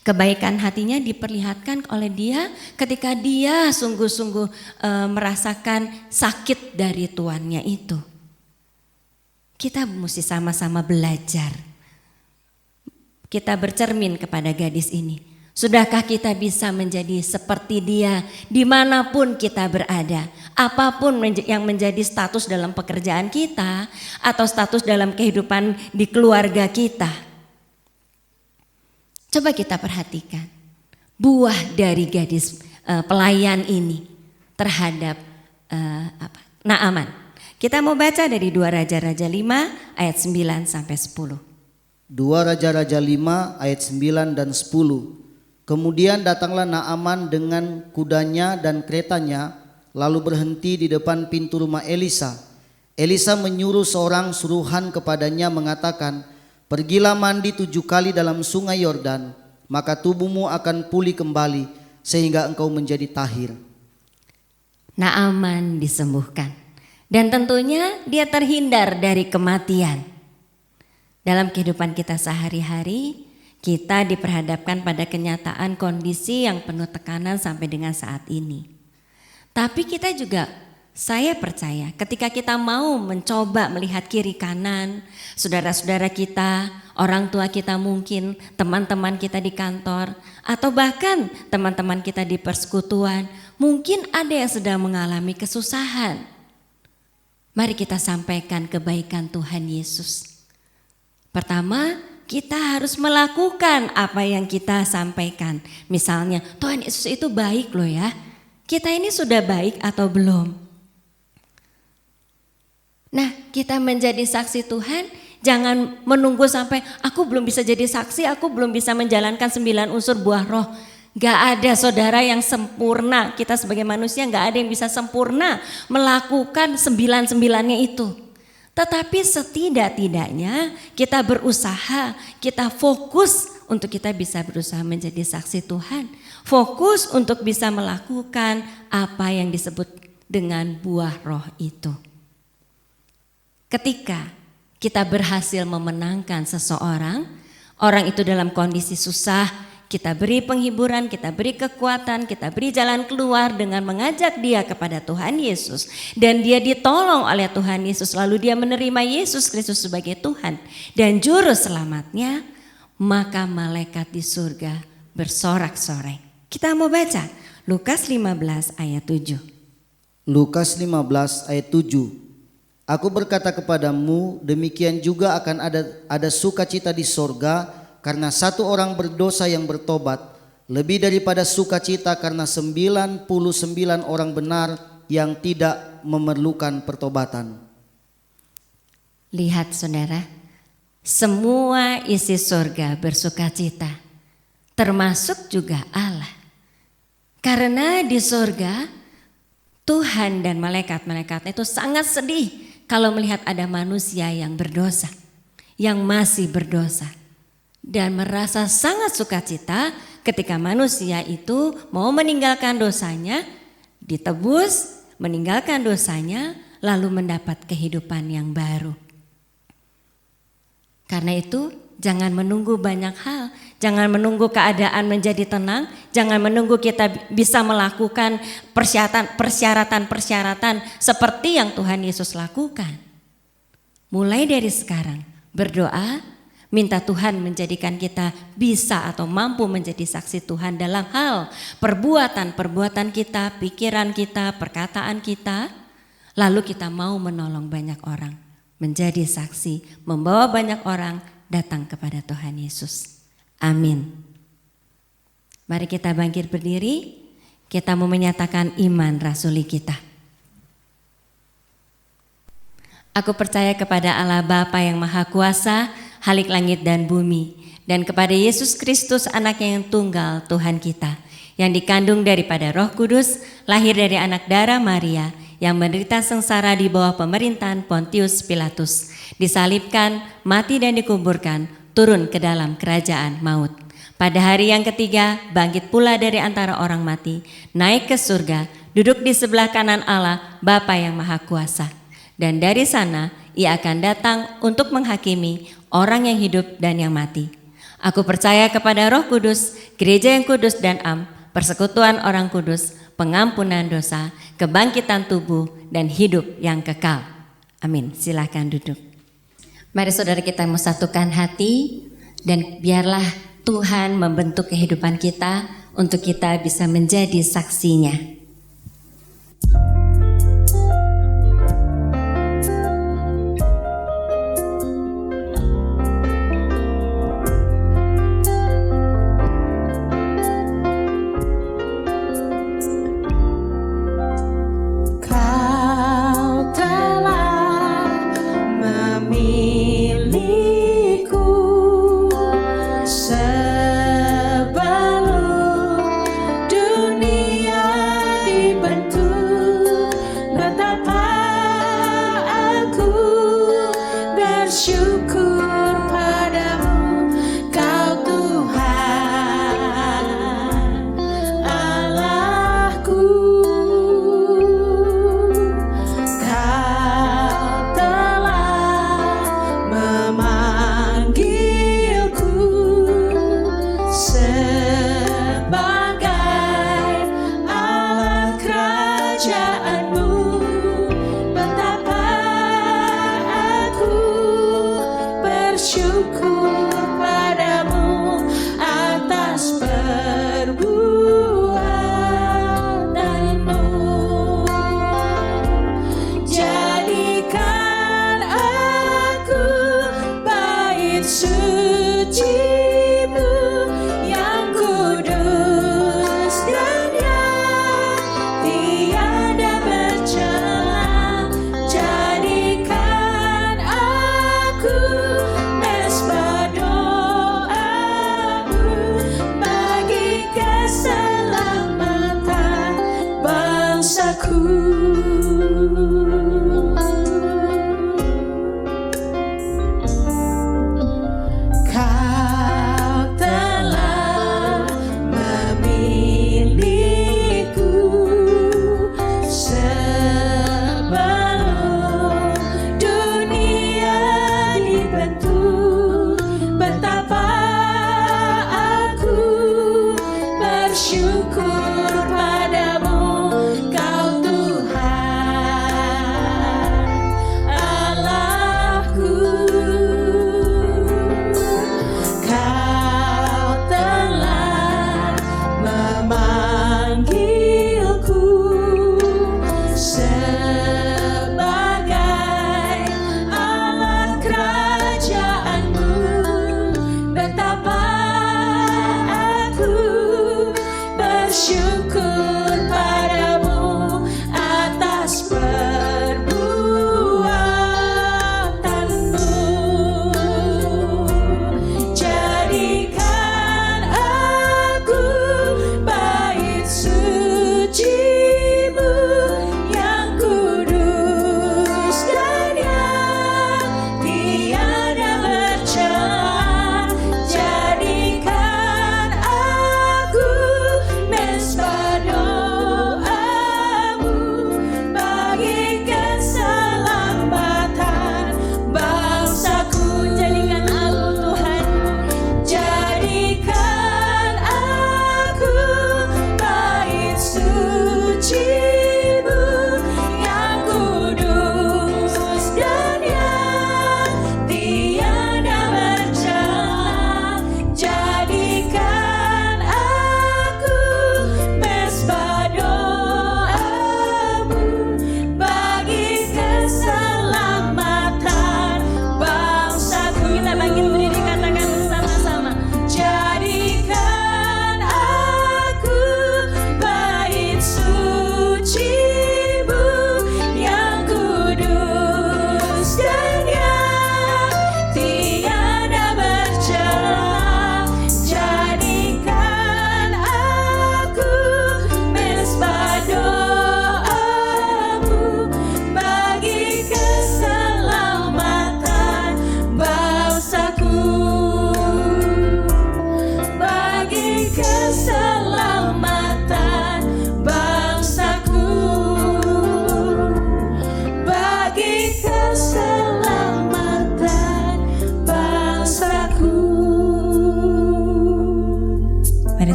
Kebaikan hatinya diperlihatkan oleh dia ketika dia sungguh-sungguh merasakan sakit dari tuannya itu. Kita mesti sama-sama belajar. Kita bercermin kepada gadis ini. Sudahkah kita bisa menjadi seperti dia dimanapun kita berada? Apapun yang menjadi status dalam pekerjaan kita atau status dalam kehidupan di keluarga kita. Coba kita perhatikan buah dari gadis pelayan ini terhadap Naaman. Kita mau baca dari 2 Raja-Raja 5 ayat 9 sampai 10. 2 Raja-Raja 5 ayat 9 dan 10. Kemudian datanglah Naaman dengan kudanya dan keretanya, lalu berhenti di depan pintu rumah Elisa. Elisa menyuruh seorang suruhan kepadanya mengatakan, "Pergilah mandi 7 kali dalam sungai Yordan, maka tubuhmu akan pulih kembali sehingga engkau menjadi tahir." Naaman disembuhkan dan tentunya dia terhindar dari kematian. Dalam kehidupan kita sehari-hari, kita diperhadapkan pada kenyataan kondisi yang penuh tekanan sampai dengan saat ini. Tapi kita juga, saya percaya ketika kita mau mencoba melihat kiri kanan, saudara-saudara kita, orang tua kita mungkin, teman-teman kita di kantor, atau bahkan teman-teman kita di persekutuan, mungkin ada yang sedang mengalami kesusahan. Mari kita sampaikan kebaikan Tuhan Yesus. Pertama, kita harus melakukan apa yang kita sampaikan. Misalnya, Tuhan Yesus itu baik loh ya. Kita ini sudah baik atau belum? Nah, kita menjadi saksi Tuhan, jangan menunggu sampai aku belum bisa jadi saksi, aku belum bisa menjalankan 9 unsur buah roh. Gak ada saudara yang sempurna, kita sebagai manusia gak ada yang bisa sempurna melakukan 9-9-nya itu. Tetapi setidak-tidaknya kita berusaha, kita fokus untuk kita bisa berusaha menjadi saksi Tuhan. Fokus untuk bisa melakukan apa yang disebut dengan buah roh itu. Ketika kita berhasil memenangkan seseorang, orang itu dalam kondisi susah, kita beri penghiburan, kita beri kekuatan, kita beri jalan keluar dengan mengajak dia kepada Tuhan Yesus. Dan dia ditolong oleh Tuhan Yesus, lalu dia menerima Yesus Kristus sebagai Tuhan dan Juru Selamatnya, maka malaikat di surga bersorak-sorai. Kita mau baca Lukas 15 ayat 7. Lukas 15 ayat 7. Aku berkata kepadamu, demikian juga akan ada sukacita di sorga karena satu orang berdosa yang bertobat, lebih daripada sukacita karena 99 orang benar yang tidak memerlukan pertobatan. Lihat saudara, semua isi surga bersukacita, termasuk juga Allah. Karena di surga, Tuhan dan malaikat-malaikatnya itu sangat sedih kalau melihat ada manusia yang berdosa. yang masih berdosa dan merasa sangat sukacita ketika manusia itu mau meninggalkan dosanya, ditebus, meninggalkan dosanya, lalu mendapat kehidupan yang baru. Karena itu jangan menunggu banyak hal, jangan menunggu keadaan menjadi tenang, jangan menunggu kita bisa melakukan persyaratan-persyaratan seperti yang Tuhan Yesus lakukan. Mulai dari sekarang berdoa, minta Tuhan menjadikan kita bisa atau mampu menjadi saksi Tuhan dalam hal perbuatan-perbuatan kita, pikiran kita, perkataan kita. Lalu kita mau menolong banyak orang, menjadi saksi, membawa banyak orang datang kepada Tuhan Yesus. Amin. Mari kita bangkit berdiri, kita mau menyatakan iman rasuli kita. Aku percaya kepada Allah Bapa yang Maha Kuasa, Halik langit dan bumi, dan kepada Yesus Kristus anaknya yang tunggal Tuhan kita, yang dikandung daripada Roh Kudus, lahir dari anak darah Maria, yang menderita sengsara di bawah pemerintahan Pontius Pilatus, disalibkan, mati dan dikuburkan, turun ke dalam kerajaan maut. Pada hari yang ketiga, bangkit pula dari antara orang mati, naik ke surga, duduk di sebelah kanan Allah, Bapa yang Maha Kuasa. Dan dari sana, Ia akan datang untuk menghakimi orang yang hidup dan yang mati. Aku percaya kepada Roh Kudus, gereja yang kudus dan am, persekutuan orang kudus, pengampunan dosa, kebangkitan tubuh, dan hidup yang kekal. Amin. Silahkan duduk. Mari saudara kita mau satukan hati, dan biarlah Tuhan membentuk kehidupan kita untuk kita bisa menjadi saksinya. Syukur padamu, Kau Tuhan.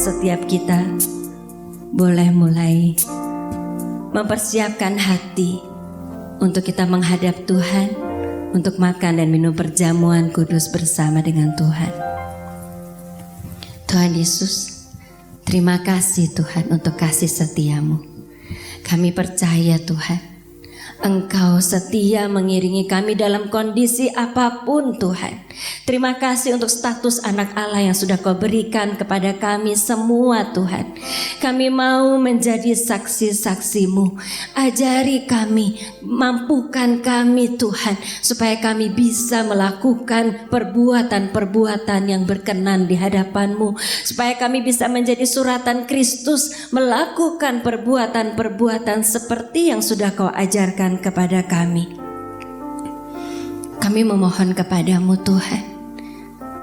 setiap kita boleh mulai mempersiapkan hati untuk kita menghadap Tuhan, untuk makan dan minum perjamuan kudus bersama dengan Tuhan. Tuhan Yesus, terima kasih Tuhan untuk kasih setiamu. Kami percaya Tuhan, Engkau setia mengiringi kami dalam kondisi apapun Tuhan. Terima kasih untuk status anak Allah yang sudah Kau berikan kepada kami semua Tuhan. Kami mau menjadi saksi-saksi-Mu. Ajari kami, mampukan kami Tuhan, supaya kami bisa melakukan perbuatan-perbuatan yang berkenan di hadapan-Mu. Supaya kami bisa menjadi suratan Kristus, melakukan perbuatan-perbuatan seperti yang sudah Kau ajarkan kepada kami. Kami memohon kepadamu Tuhan,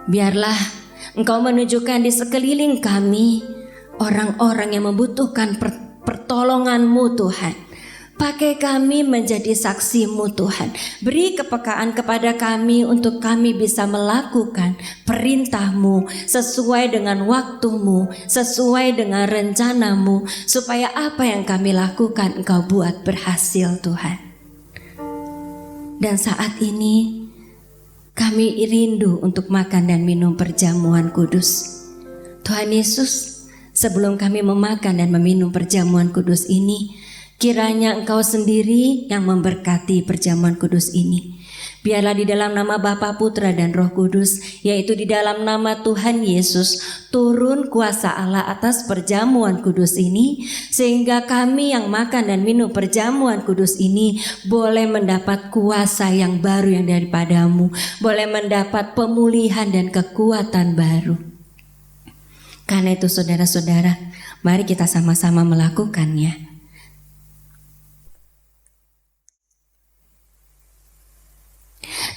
biarlah Engkau menunjukkan di sekeliling kami orang-orang yang membutuhkan pertolongan-Mu Tuhan. Pakai kami menjadi saksi-Mu Tuhan. Beri kepekaan kepada kami untuk kami bisa melakukan perintah-Mu sesuai dengan waktu-Mu, sesuai dengan rencana-Mu, supaya apa yang kami lakukan Engkau buat berhasil Tuhan. Dan saat ini kami rindu untuk makan dan minum perjamuan kudus. Tuhan Yesus, sebelum kami memakan dan meminum perjamuan kudus ini, kiranya Engkau sendiri yang memberkati perjamuan kudus ini. Biarlah di dalam nama Bapa, Putra dan Roh Kudus, yaitu di dalam nama Tuhan Yesus, turun kuasa Allah atas perjamuan kudus ini, sehingga kami yang makan dan minum perjamuan kudus ini boleh mendapat kuasa yang baru yang daripada-Mu, boleh mendapat pemulihan dan kekuatan baru. Karena itu saudara-saudara, mari kita sama-sama melakukannya.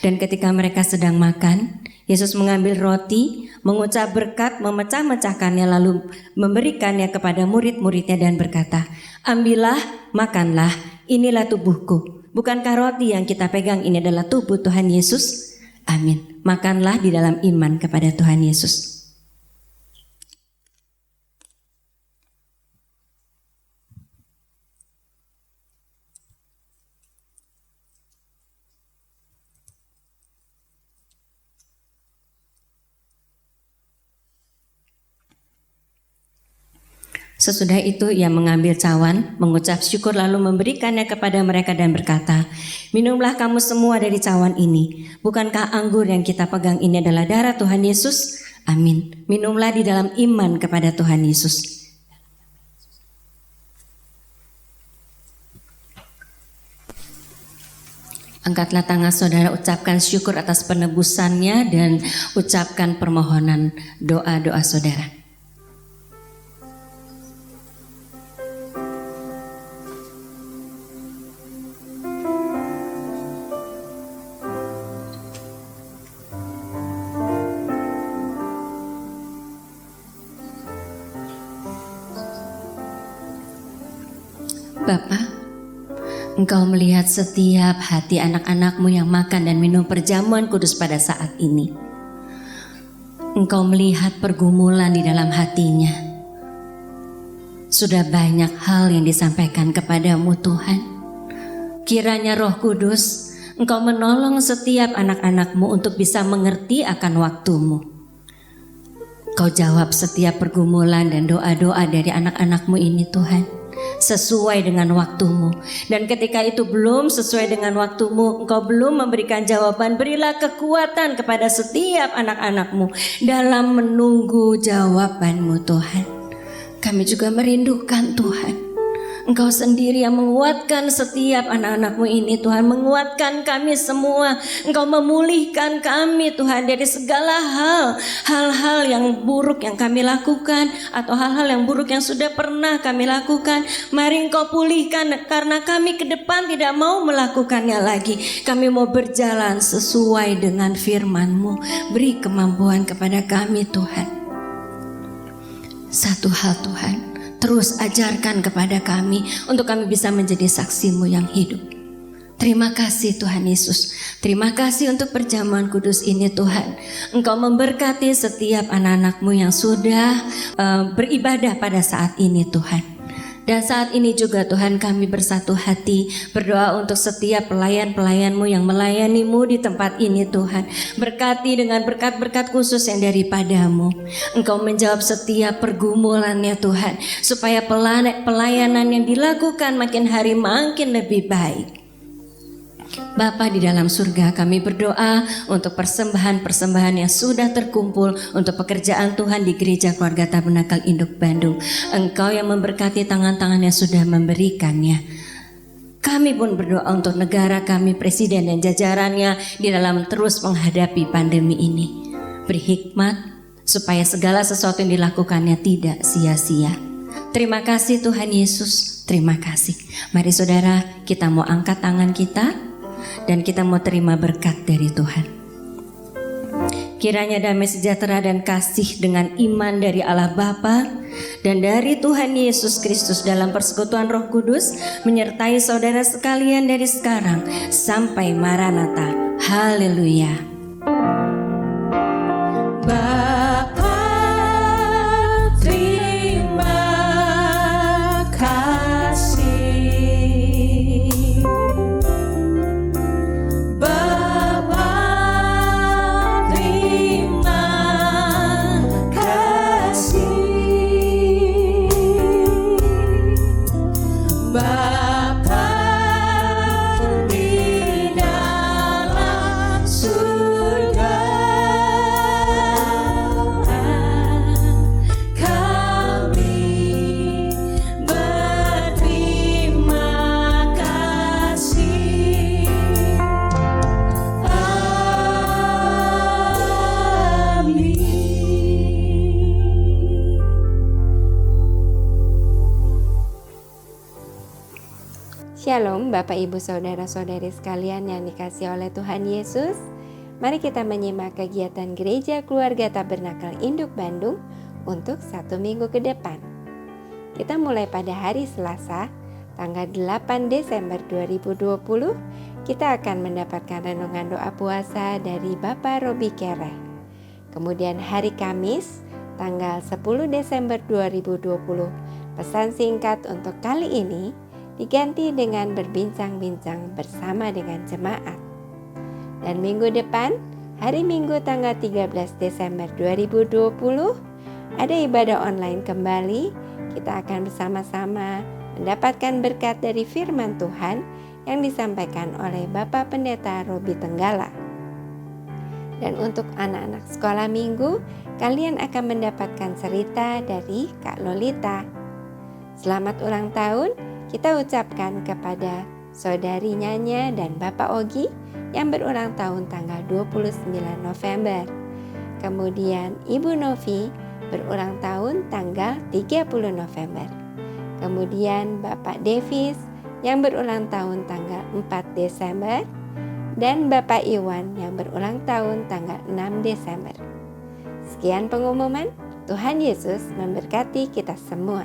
Dan ketika mereka sedang makan, Yesus mengambil roti, mengucap berkat, memecah-mecahkannya, lalu memberikannya kepada murid-muridnya dan berkata, "Ambillah, makanlah, inilah tubuhku." Bukankah roti yang kita pegang ini adalah tubuh Tuhan Yesus? Amin. Makanlah di dalam iman kepada Tuhan Yesus. Sesudah itu ia mengambil cawan, mengucap syukur lalu memberikannya kepada mereka dan berkata, "Minumlah kamu semua dari cawan ini. Bukankah anggur yang kita pegang ini adalah darah Tuhan Yesus?" Amin. Minumlah di dalam iman kepada Tuhan Yesus. Angkatlah tangan saudara, ucapkan syukur atas penebusannya dan ucapkan permohonan doa-doa saudara. Bapa, Engkau melihat setiap hati anak-anak-Mu yang makan dan minum perjamuan kudus pada saat ini. Engkau melihat pergumulan di dalam hatinya. Sudah banyak hal yang disampaikan kepadamu Tuhan. Kiranya Roh Kudus, Engkau menolong setiap anak-anak-Mu untuk bisa mengerti akan waktu-Mu. Kau jawab setiap pergumulan dan doa-doa dari anak-anak-Mu ini Tuhan, sesuai dengan waktu-Mu. Dan ketika itu belum sesuai dengan waktu-Mu, Engkau belum memberikan jawaban, berilah kekuatan kepada setiap anak-anak-Mu dalam menunggu jawaban-Mu Tuhan. Kami juga merindukan Tuhan, Engkau sendiri yang menguatkan setiap anak-anak-Mu ini Tuhan, menguatkan kami semua. Engkau memulihkan kami Tuhan dari segala hal-hal yang buruk yang kami lakukan, atau hal-hal yang buruk yang sudah pernah kami lakukan. Mari Engkau pulihkan, karena kami ke depan tidak mau melakukannya lagi. Kami mau berjalan sesuai dengan firman-Mu. Beri kemampuan kepada kami Tuhan. Satu hal Tuhan, terus ajarkan kepada kami untuk kami bisa menjadi saksi-Mu yang hidup. Terima kasih Tuhan Yesus. Terima kasih untuk perjamuan kudus ini Tuhan. Engkau memberkati setiap anak-anak-Mu yang sudah beribadah pada saat ini Tuhan. Dan saat ini juga Tuhan kami bersatu hati berdoa untuk setiap pelayan-pelayan-Mu yang melayani-Mu di tempat ini Tuhan. Berkati dengan berkat-berkat khusus yang daripada-Mu. Engkau menjawab setiap pergumulannya Tuhan. Supaya pelayanan yang dilakukan makin hari makin lebih baik. Bapa di dalam surga, kami berdoa untuk persembahan-persembahan yang sudah terkumpul untuk pekerjaan Tuhan di Gereja Keluarga Tabernakel Induk Bandung. Engkau yang memberkati tangan-tangan yang sudah memberikannya. Kami pun berdoa untuk negara kami, Presiden dan jajarannya di dalam terus menghadapi pandemi ini. Beri hikmat supaya segala sesuatu yang dilakukannya tidak sia-sia. Terima kasih Tuhan Yesus, terima kasih. Mari saudara, kita mau angkat tangan kita dan kita mau terima berkat dari Tuhan. Kiranya damai sejahtera dan kasih dengan iman dari Allah Bapa dan dari Tuhan Yesus Kristus dalam persekutuan Roh Kudus menyertai saudara sekalian dari sekarang sampai Maranatha. Haleluya. Bapa, terima kasih. Bapa, terima kasih. Bapa di dalam surga, kami berterima kasih. Amin. Shalom Bapak Ibu Saudara-saudari sekalian yang dikasihi oleh Tuhan Yesus. Mari kita menyimak kegiatan Gereja Keluarga Tabernakel Induk Bandung untuk 1 minggu ke depan. Kita mulai pada hari Selasa, tanggal 8 Desember 2020. Kita akan mendapatkan renungan doa puasa dari Bapak Robi Kere. Kemudian hari Kamis, tanggal 10 Desember 2020. Pesan singkat untuk kali ini diganti dengan berbincang-bincang bersama dengan jemaat. Dan minggu depan, hari Minggu tanggal 13 Desember 2020, ada ibadah online kembali. Kita akan bersama-sama mendapatkan berkat dari firman Tuhan yang disampaikan oleh Bapak Pendeta Robi Tenggala. Dan untuk anak-anak sekolah minggu, kalian akan mendapatkan cerita dari Kak Lolita. Selamat ulang tahun kita ucapkan kepada saudari Nyanya dan Bapak Ogi yang berulang tahun tanggal 29 November. Kemudian Ibu Novi berulang tahun tanggal 30 November. Kemudian Bapak Davis yang berulang tahun tanggal 4 Desember. Dan Bapak Iwan yang berulang tahun tanggal 6 Desember. Sekian pengumuman. Tuhan Yesus memberkati kita semua.